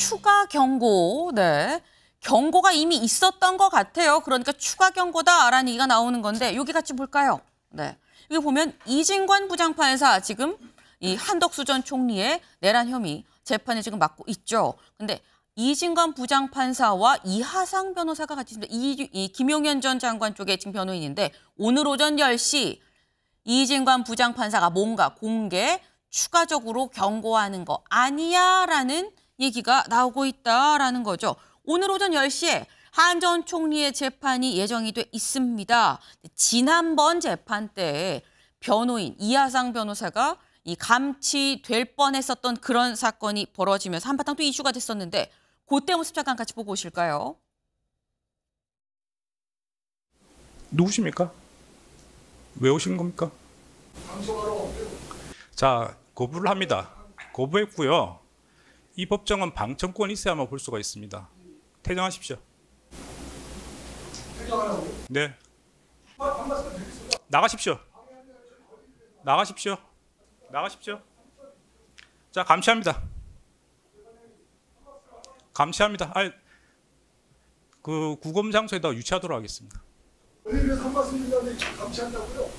추가 경고, 네. 경고가 이미 있었던 것 같아요. 그러니까 추가 경고다라는 얘기가 나오는 건데 여기 같이 볼까요? 네. 여기 보면 이진관 부장판사 지금 이 한덕수 전 총리의 내란 혐의 재판을 지금 맡고 있죠. 근데 이진관 부장판사와 이하상 변호사가 같이 있습니다. 이 김용현 전 장관 쪽에 지금 변호인인데 오늘 오전 10시 이진관 부장판사가 뭔가 공개 추가적으로 경고하는 거 아니야라는 얘기가 나오고 있다라는 거죠. 오늘 오전 10시에 한 전 총리의 재판이 예정이 돼 있습니다. 지난번 재판 때 변호인 이하상 변호사가 이 감치될 뻔했었던 그런 사건이 벌어지면서 한바탕 또 이슈가 됐었는데 그때 모습 잠깐 같이 보고 오실까요? 누구십니까? 왜 오신 겁니까? 자, 거부를 합니다. 거부했고요. 이 법정은 방청권이 있어야만 볼 수가 있습니다. 퇴장하십시오. 퇴장하라고요? 네. 나가십시오. 나가십시오. 나가십시오. 자, 감시합니다. 감시합니다. 그 구검 장소에다 유치하도록 하겠습니다. 왜 한말씀드리는데 감시한다고요?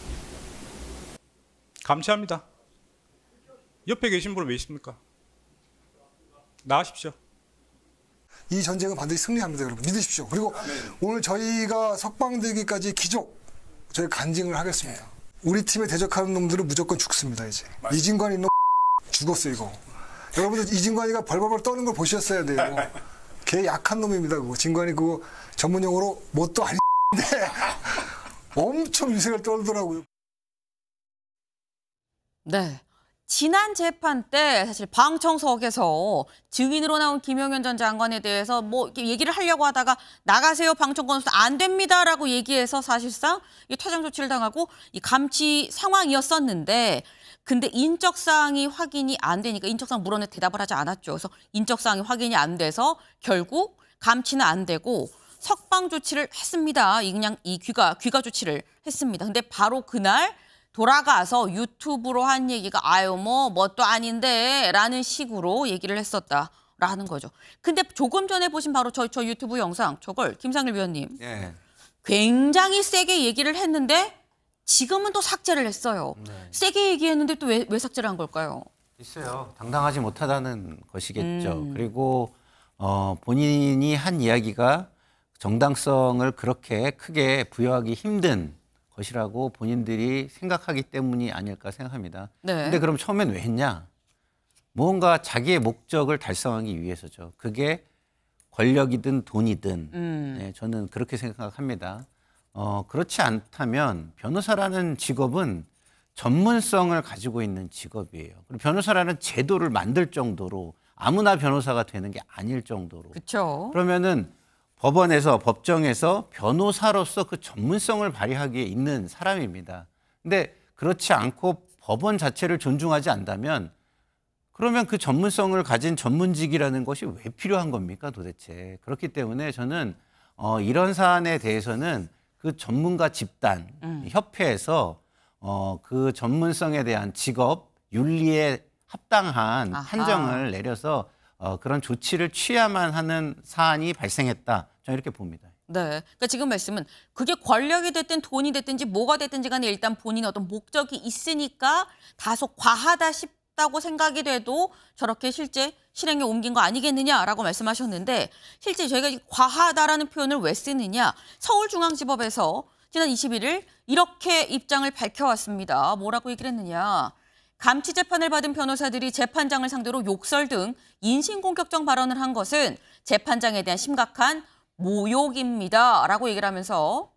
감시합니다. 옆에 계신 분은 왜 있습니까? 나가십시오. 이 전쟁은 반드시 승리합니다, 여러분. 믿으십시오. 그리고 오늘 저희가 석방되기까지 기적 저희 간증을 하겠습니다. 우리 팀에 대적하는 놈들은 무조건 죽습니다, 이제. 이진관이 놈 죽었어, 이거. 여러분들 이진관이가 벌벌벌 떠는 걸 보셨어야 돼요. 걔 약한 놈입니다, 그거. 진관이 그거 전문용어로 뭣도 아닌데 엄청 유색을 떨더라고요. 네. 지난 재판 때 사실 방청석에서 증인으로 나온 김용현 전 장관에 대해서 뭐 이렇게 얘기를 하려고 하다가 나가세요 방청권 안 됩니다라고 얘기해서 사실상 이 퇴장 조치를 당하고 이 감치 상황이었었는데 근데 인적 사항이 확인이 안 되니까 인적 사항 물어내 대답을 하지 않았죠. 그래서 인적 사항이 확인이 안 돼서 결국 감치는 안 되고 석방 조치를 했습니다. 그냥 이 귀가 조치를 했습니다. 근데 바로 그날 돌아가서 유튜브로 한 얘기가 아유 뭣도 아닌데 라는 식으로 얘기를 했었다라는 거죠. 근데 조금 전에 보신 바로 저 유튜브 영상 저걸 김상일 위원님 굉장히 세게 얘기를 했는데 지금은 또 삭제를 했어요. 세게 얘기했는데 또 왜 삭제를 한 걸까요? 있어요. 당당하지 못하다는 것이겠죠. 그리고 본인이 한 이야기가 정당성을 그렇게 크게 부여하기 힘든 것이라고 본인들이 생각하기 때문이 아닐까 생각합니다. 네. 근데 그럼 처음엔 왜 했냐? 무언가 자기의 목적을 달성하기 위해서죠. 그게 권력이든 돈이든 네, 저는 그렇게 생각합니다. 그렇지 않다면 변호사라는 직업은 전문성을 가지고 있는 직업이에요. 그리고 변호사라는 제도를 만들 정도로 아무나 변호사가 되는 게 아닐 정도로. 그렇죠. 그러면은 법원에서 법정에서 변호사로서 그 전문성을 발휘하기에 있는 사람입니다. 근데 그렇지 않고 법원 자체를 존중하지 않다면 그러면 그 전문성을 가진 전문직이라는 것이 왜 필요한 겁니까 도대체. 그렇기 때문에 저는 이런 사안에 대해서는 그 전문가 집단, 협회에서 그 전문성에 대한 직업, 윤리에 합당한 판정을 내려서 그런 조치를 취해야만 하는 사안이 발생했다. 저는 이렇게 봅니다. 네, 그러니까 지금 말씀은 그게 권력이 됐든 돈이 됐든지 뭐가 됐든지 간에 일단 본인의 어떤 목적이 있으니까 다소 과하다 싶다고 생각이 돼도 저렇게 실제 실행에 옮긴 거 아니겠느냐라고 말씀하셨는데 실제 저희가 이 과하다라는 표현을 왜 쓰느냐. 서울중앙지법에서 지난 21일 이렇게 입장을 밝혀왔습니다. 뭐라고 얘기를 했느냐. 감치 재판을 받은 변호사들이 재판장을 상대로 욕설 등 인신공격적 발언을 한 것은 재판장에 대한 심각한 모욕입니다. 라고 얘기를 하면서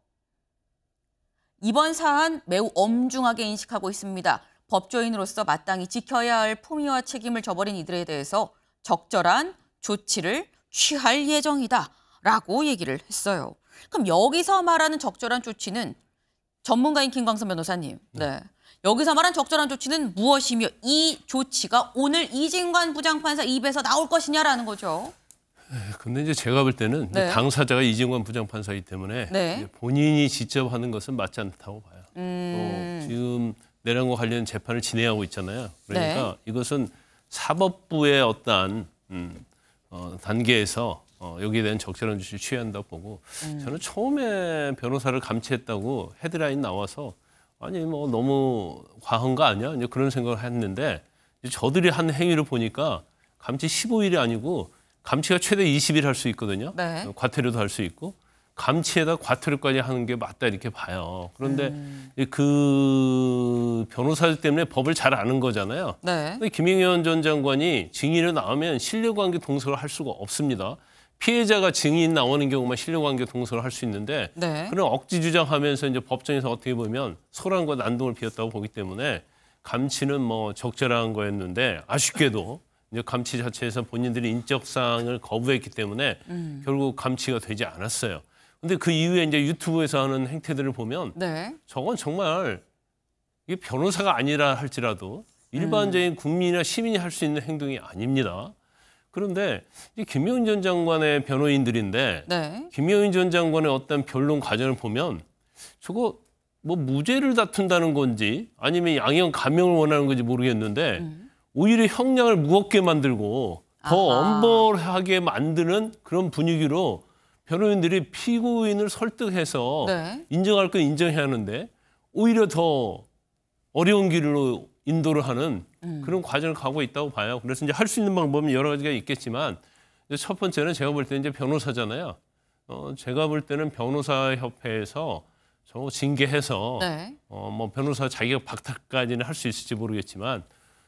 이번 사안 매우 엄중하게 인식하고 있습니다. 법조인으로서 마땅히 지켜야 할 품위와 책임을 저버린 이들에 대해서 적절한 조치를 취할 예정이다. 라고 얘기를 했어요. 그럼 여기서 말하는 적절한 조치는 전문가인 김광선 변호사님. 네. 여기서 말한 적절한 조치는 무엇이며 이 조치가 오늘 이진관 부장판사 입에서 나올 것이냐라는 거죠. 근데 이제 제가 볼 때는 네. 당사자가 이진관 부장판사이기 때문에 네. 이제 본인이 직접 하는 것은 맞지 않다고 봐요. 또 지금 내란과 관련 재판을 진행하고 있잖아요. 그러니까 이것은 사법부의 어떠한 단계에서 여기에 대한 적절한 조치를 취한다고 보고 저는 처음에 변호사를 감치했다고 헤드라인 나와서 아니 뭐 너무 과한 거 아니야? 이제 그런 생각을 했는데 이제 저들이 한 행위를 보니까 감치 15일이 아니고 감치가 최대 20일 할 수 있거든요. 네. 과태료도 할 수 있고 감치에다 과태료까지 하는 게 맞다 이렇게 봐요. 그런데 그 변호사들 때문에 법을 잘 아는 거잖아요. 네. 근데 김영현 전 장관이 증인으로 나오면 신뢰관계 동석을 할 수가 없습니다. 피해자가 증인 나오는 경우만 신뢰관계 동석을 할 수 있는데 네. 그런 억지 주장하면서 이제 법정에서 어떻게 보면 소란과 난동을 피웠다고 보기 때문에 감치는 뭐 적절한 거였는데 아쉽게도 이제 감치 자체에서 본인들이 인적사항을 거부했기 때문에 결국 감치가 되지 않았어요. 근데 그 이후에 이제 유튜브에서 하는 행태들을 보면 네. 저건 정말 이게 변호사가 아니라 할지라도 일반적인 국민이나 시민이 할 수 있는 행동이 아닙니다. 그런데 이 김영인 전 장관의 변호인들인데 네. 김영인 전 장관의 어떤 변론 과정을 보면 저거 뭐 무죄를 다툰다는 건지 아니면 양형 감형을 원하는 건지 모르겠는데 오히려 형량을 무겁게 만들고 더 아하. 엄벌하게 만드는 그런 분위기로 변호인들이 피고인을 설득해서 네. 인정할 건 인정해야 하는데 오히려 더 어려운 길로 인도를 하는 그런 과정을 가고 있다고 봐요. 그래서 이제 할 수 있는 방법은 여러 가지가 있겠지만 이제 첫 번째는 제가 볼 때 이제 변호사잖아요. 제가 볼 때는 변호사협회에서 저 징계해서 네. 뭐 변호사 자격 박탈까지는 할 수 있을지 모르겠지만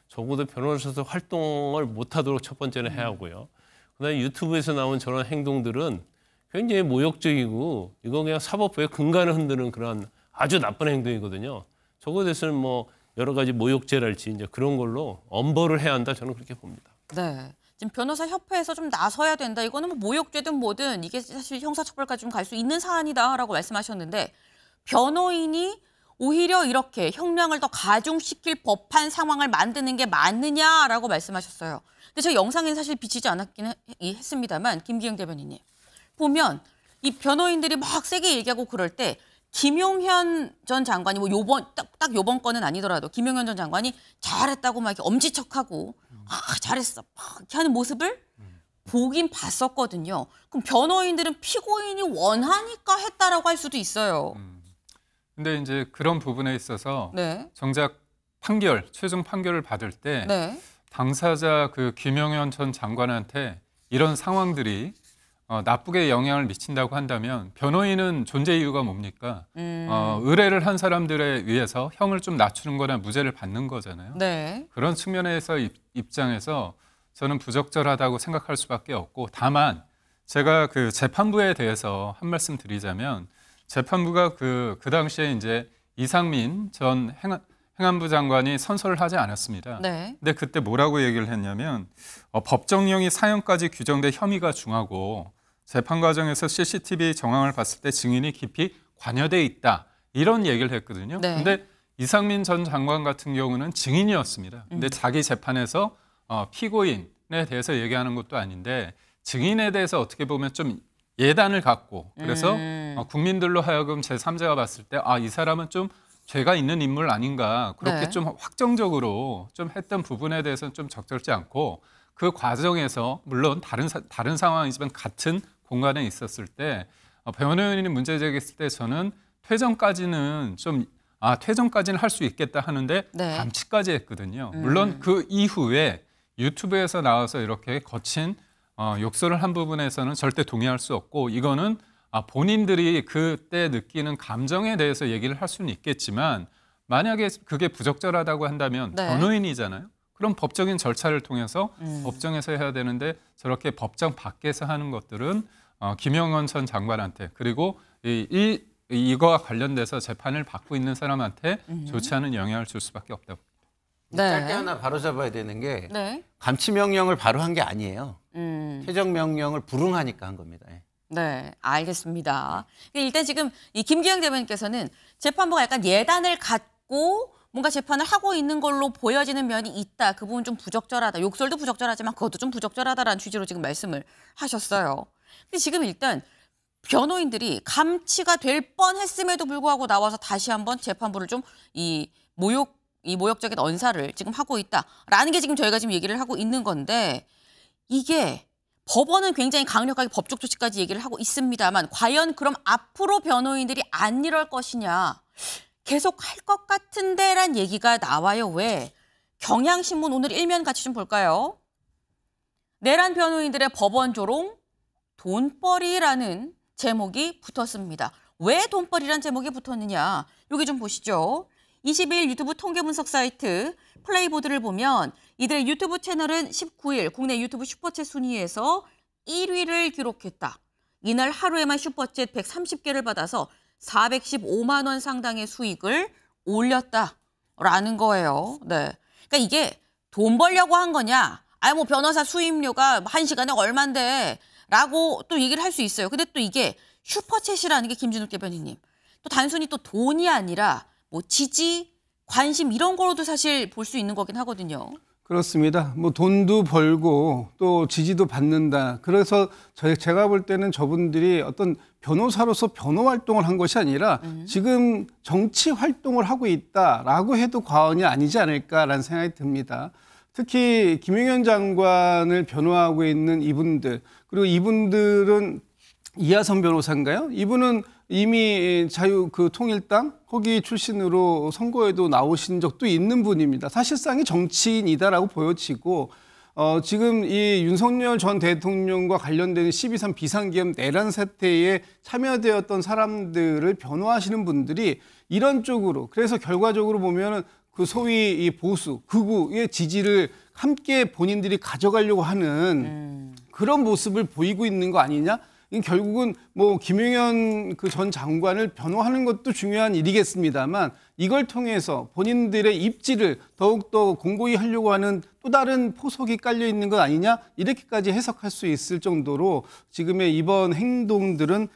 적어도 변호사로서 활동을 못하도록 첫 번째는 해야 하고요. 그다음에 유튜브에서 나온 저런 행동들은 굉장히 모욕적이고 이거 그냥 사법부의 근간을 흔드는 그런 아주 나쁜 행동이거든요. 저거에 대해서는 뭐 여러 가지 모욕죄랄지 이제 그런 걸로 엄벌을 해야 한다 저는 그렇게 봅니다. 네. 지금 변호사 협회에서 좀 나서야 된다. 이거는 뭐 모욕죄든 뭐든 이게 사실 형사처벌까지 좀 갈 수 있는 사안이다라고 말씀하셨는데 변호인이 오히려 이렇게 형량을 더 가중시킬 법한 상황을 만드는 게 맞느냐라고 말씀하셨어요. 근데 저 영상에는 사실 비치지 않았긴 했습니다만 김기영 대변인님 보면 이 변호인들이 막 세게 얘기하고 그럴 때 김용현 전 장관이 뭐 딱 요번 건은 아니더라도 김용현 전 장관이 잘했다고 막 이렇게 엄지척하고 잘했어 막 이렇게 하는 모습을 보긴 봤었거든요. 그럼 변호인들은 피고인이 원하니까 했다라고 할 수도 있어요. 근데 이제 그런 부분에 있어서 네. 정작 최종 판결을 받을 때 네. 당사자 그 김영현 전 장관한테 이런 상황들이 나쁘게 영향을 미친다고 한다면 변호인은 존재 이유가 뭡니까? 의뢰를 한 사람들에 의해서 형을 좀 낮추는 거나 무죄를 받는 거잖아요. 네. 그런 측면에서 입장에서 저는 부적절하다고 생각할 수밖에 없고 다만 제가 그 재판부에 대해서 한 말씀 드리자면 재판부가 그 당시에 이제 이상민 전 행안부 장관이 선서를 하지 않았습니다. 네. 근데 그때 뭐라고 얘기를 했냐면 법정형이 사형까지 규정돼 혐의가 중하고 재판 과정에서 CCTV 정황을 봤을 때 증인이 깊이 관여돼 있다 이런 얘기를 했거든요. 네. 근데 이상민 전 장관 같은 경우는 증인이었습니다. 근데 자기 재판에서 피고인에 대해서 얘기하는 것도 아닌데 증인에 대해서 어떻게 보면 좀 예단을 갖고 그래서 국민들로 하여금 제3자가 봤을 때 이 사람은 좀 죄가 있는 인물 아닌가 그렇게 네. 좀 확정적으로 좀 했던 부분에 대해서는 좀 적절치 않고 그 과정에서 물론 다른 상황이지만 같은 공간에 있었을 때 변호인이 문제 제기했을 때 저는 퇴정까지는 할 수 있겠다 하는데 네. 감치까지 했거든요. 물론 그 이후에 유튜브에서 나와서 이렇게 거친 욕설을 한 부분에서는 절대 동의할 수 없고 이거는 본인들이 그때 느끼는 감정에 대해서 얘기를 할 수는 있겠지만 만약에 그게 부적절하다고 한다면 네. 변호인이잖아요. 그럼 법적인 절차를 통해서 법정에서 해야 되는데 저렇게 법정 밖에서 하는 것들은 김영헌 전 장관한테 그리고 이거와 관련돼서 재판을 받고 있는 사람한테 좋지 않은 영향을 줄 수밖에 없다고. 네. 짧게 하나 바로 잡아야 되는 게 네. 감치 명령을 바로 한 게 아니에요. 음. 최종 명령을 불응하니까 한 겁니다. 예. 네, 알겠습니다. 일단 지금 이 김기영 대변인께서는 재판부가 약간 예단을 갖고 뭔가 재판을 하고 있는 걸로 보여지는 면이 있다. 그 부분 좀 부적절하다. 욕설도 부적절하지만 그것도 좀 부적절하다라는 취지로 지금 말씀을 하셨어요. 근데 지금 일단 변호인들이 감치가 될 뻔했음에도 불구하고 나와서 다시 한번 재판부를 좀 이 모욕적인 언사를 지금 하고 있다라는 게 지금 저희가 지금 얘기를 하고 있는 건데 이게 법원은 굉장히 강력하게 법적 조치까지 얘기를 하고 있습니다만 과연 그럼 앞으로 변호인들이 안 이럴 것이냐. 계속 할 것 같은데란 얘기가 나와요. 왜? 경향신문 오늘 일면 같이 좀 볼까요? 내란 변호인들의 법원 조롱 돈벌이라는 제목이 붙었습니다. 왜 돈벌이라는 제목이 붙었느냐? 여기 좀 보시죠. 22일 유튜브 통계 분석 사이트 플레이보드를 보면 이들의 유튜브 채널은 19일 국내 유튜브 슈퍼챗 순위에서 1위를 기록했다. 이날 하루에만 슈퍼챗 130개를 받아서 415만 원 상당의 수익을 올렸다라는 거예요. 네. 그러니까 이게 돈 벌려고 한 거냐? 아니 뭐 변호사 수임료가 1시간에 얼만데 라고 또 얘기를 할 수 있어요. 근데 또 이게 슈퍼챗이라는 게 김진욱 대변인님. 또 단순히 또 돈이 아니라 뭐 지지, 관심 이런 거로도 사실 볼 수 있는 거긴 하거든요. 그렇습니다. 뭐 돈도 벌고 또 지지도 받는다. 그래서 제가 볼 때는 저분들이 어떤 변호사로서 변호 활동을 한 것이 아니라 지금 정치 활동을 하고 있다라고 해도 과언이 아니지 않을까라는 생각이 듭니다. 특히 김용현 장관을 변호하고 있는 이분들, 그리고 이분들은 이하선 변호사인가요? 이분은 이미 통일당 거기 출신으로 선거에도 나오신 적도 있는 분입니다. 사실상이 정치인이다라고 보여지고 지금 이 윤석열 전 대통령과 관련된 12.3 비상계엄 내란 사태에 참여되었던 사람들을 변호하시는 분들이 이런 쪽으로, 그래서 결과적으로 보면은 그 소위 이 보수, 극우의 지지를 함께 본인들이 가져가려고 하는 그런 모습을 보이고 있는 거 아니냐? 결국은 뭐 김용현 그 전 장관을 변호하는 것도 중요한 일이겠습니다만 이걸 통해서 본인들의 입지를 더욱더 공고히 하려고 하는 또 다른 포석이 깔려 있는 것 아니냐, 이렇게까지 해석할 수 있을 정도로 지금의 이번 행동들은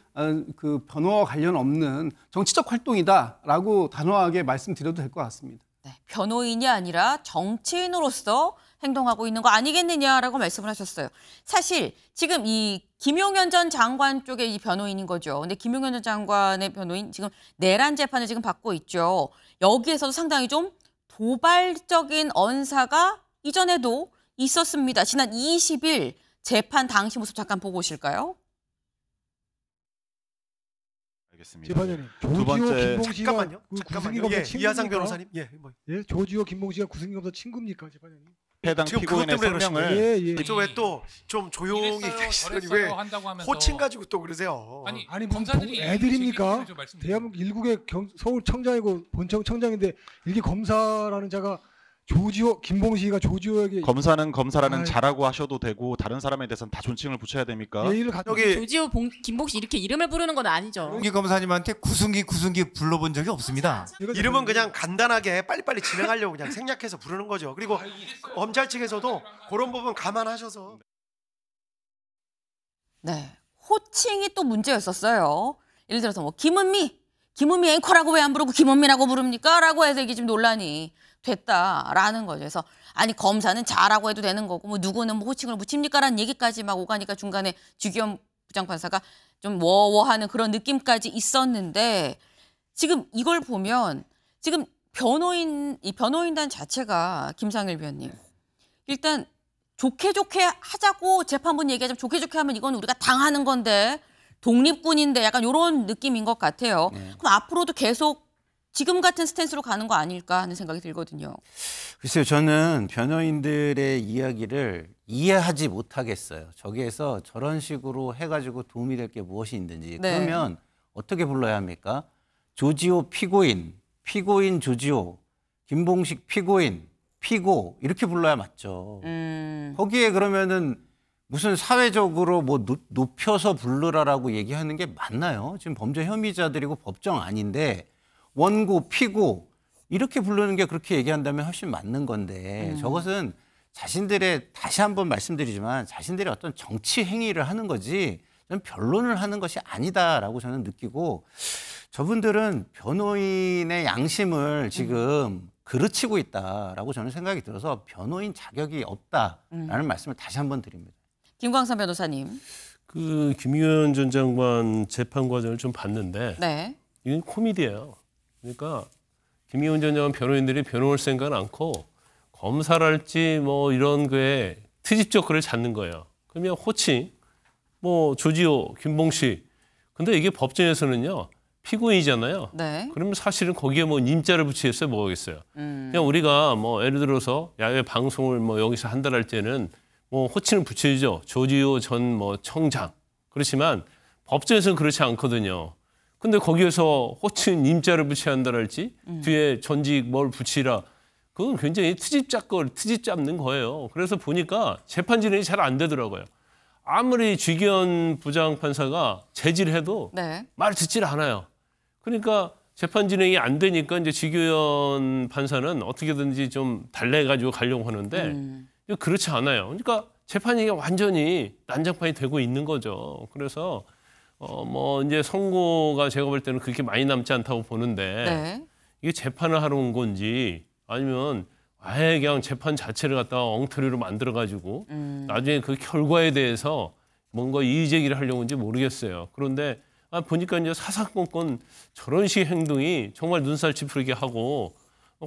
그 변호와 관련 없는 정치적 활동이다라고 단호하게 말씀드려도 될 것 같습니다. 네, 변호인이 아니라 정치인으로서 행동하고 있는 거 아니겠느냐라고 말씀을 하셨어요. 사실 지금 이 김용현 전 장관 쪽의 이 변호인인 거죠. 근데 김용현 전 장관의 변호인 지금 내란 재판을 지금 받고 있죠. 여기에서도 상당히 좀 도발적인 언사가 이전에도 있었습니다. 지난 20일 재판 당시 모습 잠깐 보고 오실까요? 알겠습니다. 재판장님, 두 번째 잠깐만요. 예, 이하상 변호사님. 예, 조지호 김봉식과 구승기검사 친구입니까, 재판장님? 해당 지금 피고인의 그것 때문에 성명을 저 왜 또 좀 조용히 계시더니 왜 호칭 가지고 또 그러세요? 아니 검사들이 애들입니까? 대한민국 일국의 서울 청장이고 본청 청장인데 이게 검사라는 자가 조지호 김봉식이가 조지호에게 검사는 검사라는 자라고 하셔도 되고 다른 사람에 대해서는 다 존칭을 붙여야 됩니까? 여기 조지호 김봉식 이렇게 이름을 부르는 건 아니죠. 김봉기 검사님한테 구승기 불러본 적이 없습니다. 이름은 그냥 간단하게 빨리빨리 진행하려고 그냥 생략해서 부르는 거죠. 그리고 검찰 측에서도 그런 부분 감안하셔서. 네, 호칭이 또 문제였었어요. 예를 들어서 뭐 김은미 앵커라고 왜 안 부르고 김은미라고 부릅니까? 라고 해서 이게 지금 논란이 됐다라는 거죠. 그래서 아니 검사는 자라고 해도 되는 거고 뭐 누구는 뭐 호칭을 붙입니까라는 얘기까지 막 오가니까 중간에 주기현 부장판사가 좀 워워하는 그런 느낌까지 있었는데 지금 이걸 보면 지금 변호인단 자체가 김상일 위원님 일단 좋게 하자고 재판부 얘기하자면 좋게 하면 이건 우리가 당하는 건데 독립군인데 약간 이런 느낌인 것 같아요. 그럼 앞으로도 계속 지금 같은 스탠스로 가는 거 아닐까 하는 생각이 들거든요. 글쎄요, 저는 변호인들의 이야기를 이해하지 못하겠어요. 저기에서 저런 식으로 해가지고 도움이 될 게 무엇이 있는지. 네. 그러면 어떻게 불러야 합니까? 조지호 피고인 조지호, 김봉식 피고인, 피고 이렇게 불러야 맞죠. 거기에 그러면은 무슨 사회적으로 뭐 높여서 부르라라고 얘기하는 게 맞나요? 지금 범죄 혐의자들이고 법정 아닌데 원고, 피고 이렇게 부르는 게 그렇게 얘기한다면 훨씬 맞는 건데 저것은 자신들의 다시 한번 말씀드리지만 자신들의 어떤 정치 행위를 하는 거지 저는 변론을 하는 것이 아니다라고 저는 느끼고 저분들은 변호인의 양심을 지금 그르치고 있다라고 저는 생각이 들어서 변호인 자격이 없다라는 말씀을 다시 한번 드립니다. 김광삼 변호사님. 그 김용현 전 장관 재판 과정을 좀 봤는데 네. 이건 코미디예요. 그러니까 김용현 전 장관 변호인들이 변호할 생각은 않고 검사랄지 뭐 이런 거에 트집적 글을 찾는 거예요. 그러면 호칭, 뭐 조지호, 김봉식. 근데 이게 법정에서는요. 피고인이잖아요. 네. 그러면 사실은 거기에 뭐 님자를 붙이겠어요, 뭐겠어요. 그냥 우리가 뭐 예를 들어서 야외 방송을 뭐 여기서 한다 할 때는 뭐 호칭을 붙여야죠. 조지호 전 뭐 청장. 그렇지만 법정에서는 그렇지 않거든요. 근데 거기에서 호칭 님자를 붙여야 한다 할지 뒤에 전직 뭘 붙이라. 그건 굉장히 트집 잡는 거예요. 그래서 보니까 재판 진행이 잘 안 되더라고요. 아무리 쥐기현 부장판사가 제지를 해도 네. 말 듣질 않아요. 그러니까 재판 진행이 안 되니까 이제 쥐기현 판사는 어떻게든지 좀 달래가지고 가려고 하는데 그렇지 않아요. 그러니까 재판이 완전히 난장판이 되고 있는 거죠. 그래서 뭐 이제 선고가 제가 볼 때는 그렇게 많이 남지 않다고 보는데 네. 이게 재판을 하러 온 건지 아니면 아예 그냥 재판 자체를 갖다가 엉터리로 만들어가지고 나중에 그 결과에 대해서 뭔가 이의 제기를 하려고 하는지 모르겠어요. 그런데 보니까 이제 사사건건 저런 식의 행동이 정말 눈살 찌푸리게 하고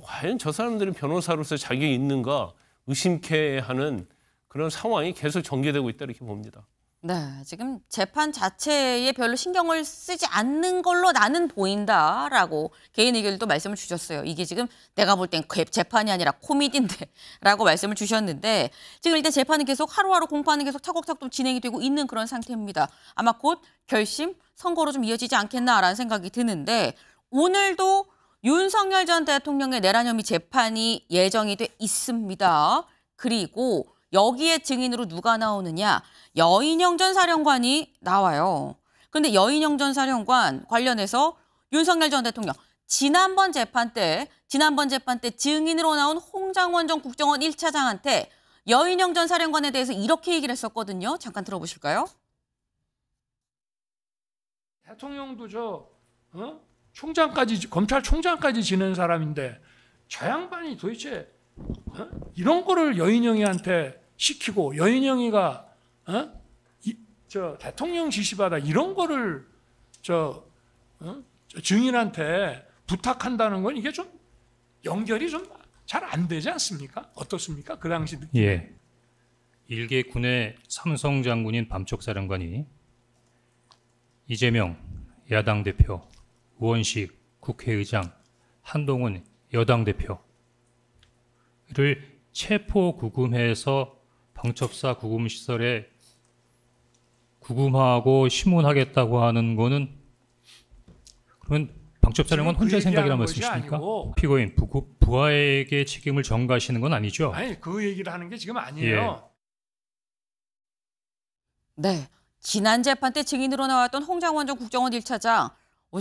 과연 저 사람들이 변호사로서 자격이 있는가 의심케 하는 그런 상황이 계속 전개되고 있다 이렇게 봅니다. 네, 지금 재판 자체에 별로 신경을 쓰지 않는 걸로 나는 보인다라고 개인 의견도 말씀을 주셨어요. 이게 지금 내가 볼 땐 재판이 아니라 코미디인데 라고 말씀을 주셨는데 지금 일단 재판은 계속 하루하루 공판은 계속 차곡차곡 진행이 되고 있는 그런 상태입니다. 아마 곧 결심, 선고로 좀 이어지지 않겠나라는 생각이 드는데 오늘도 윤석열 전 대통령의 내란 혐의 재판이 예정이 돼 있습니다. 그리고 여기에 증인으로 누가 나오느냐? 여인영 전 사령관이 나와요. 그런데 여인영 전 사령관 관련해서 윤석열 전 대통령 지난번 재판 때 증인으로 나온 홍장원 전 국정원 1차장한테 여인영 전 사령관에 대해서 이렇게 얘기를 했었거든요. 잠깐 들어보실까요? 대통령도 총장까지 검찰총장까지 지낸 사람인데 저 양반이 도대체 이런 거를 여인영이한테 시키고 여인영이가 저 대통령 지시받아 이런 거를 저 증인한테 부탁한다는 건 이게 좀 연결이 좀 잘 안 되지 않습니까? 어떻습니까? 그 당시 느낌. 예. 일개 군의 삼성 장군인 밤쪽사령관이 이재명 야당 대표, 우원식 국회의장, 한동훈 여당 대표를 체포 구금해서 방첩사 구금시설에 구금하고 심문하겠다고 하는 거는 그러면 방첩사령관 혼자 생각이란 말씀이십니까? 피고인 부하에게 책임을 전가하시는 건 아니죠? 아니 그 얘기를 하는 게 지금 아니에요. 네, 지난 재판 때 증인으로 나왔던 홍장원 전 국정원 1차장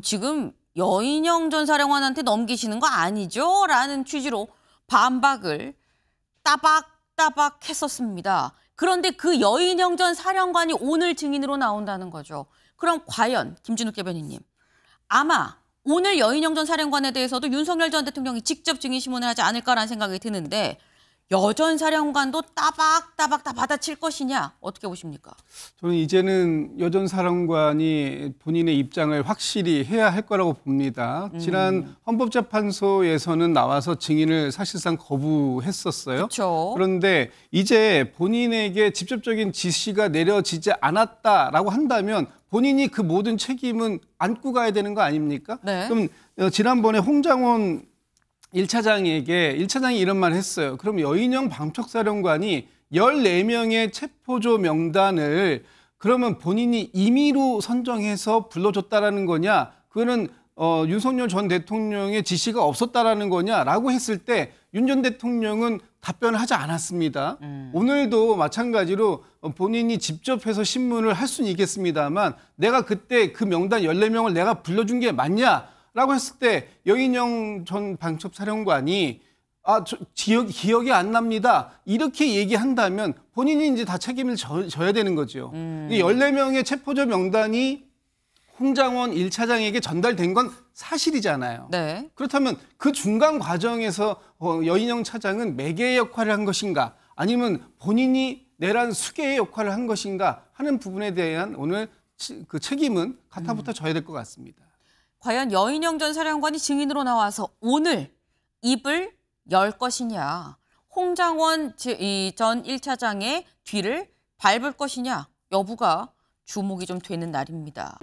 지금 여인영 전 사령관한테 넘기시는 거 아니죠? 라는 취지로 반박을 따박따박 했었습니다. 그런데 그 여인영 전 사령관이 오늘 증인으로 나온다는 거죠. 그럼 과연 김진욱 대변인님 아마 오늘 여인영 전 사령관에 대해서도 윤석열 전 대통령이 직접 증인 신문을 하지 않을까라는 생각이 드는데 여 전 사령관도 따박따박 다 받아칠 것이냐 어떻게 보십니까? 저는 이제는 여 전 사령관이 본인의 입장을 확실히 해야 할 거라고 봅니다. 지난 헌법재판소에서는 나와서 증인을 사실상 거부했었어요. 그쵸. 그런데 이제 본인에게 직접적인 지시가 내려지지 않았다라고 한다면 본인이 그 모든 책임은 안고 가야 되는 거 아닙니까? 네. 그럼 지난번에 홍장원 1차장이 이런 말을 했어요. 그럼 여인영 방첩사령관이 14명의 체포조 명단을 그러면 본인이 임의로 선정해서 불러줬다라는 거냐? 그거는 윤석열 전 대통령의 지시가 없었다라는 거냐라고 했을 때 윤 전 대통령은 답변을 하지 않았습니다. 오늘도 마찬가지로 본인이 직접 해서 신문을 할 수는 있겠습니다만 내가 그때 그 명단 14명을 내가 불러준 게 맞냐? 라고 했을 때 여인영 전 방첩사령관이 기억이 안 납니다. 이렇게 얘기한다면 본인이 이제 다 책임을 져야 되는 거죠. 14명의 체포조 명단이 홍장원 1차장에게 전달된 건 사실이잖아요. 네. 그렇다면 그 중간 과정에서 여인영 차장은 매개의 역할을 한 것인가 아니면 본인이 내란 수개의 역할을 한 것인가 하는 부분에 대한 오늘 그 책임은 가타부터 져야 될 것 같습니다. 과연 여인영 전 사령관이 증인으로 나와서 오늘 입을 열 것이냐. 홍장원 전 1차장의 뒤를 밟을 것이냐 여부가 주목이 좀 되는 날입니다.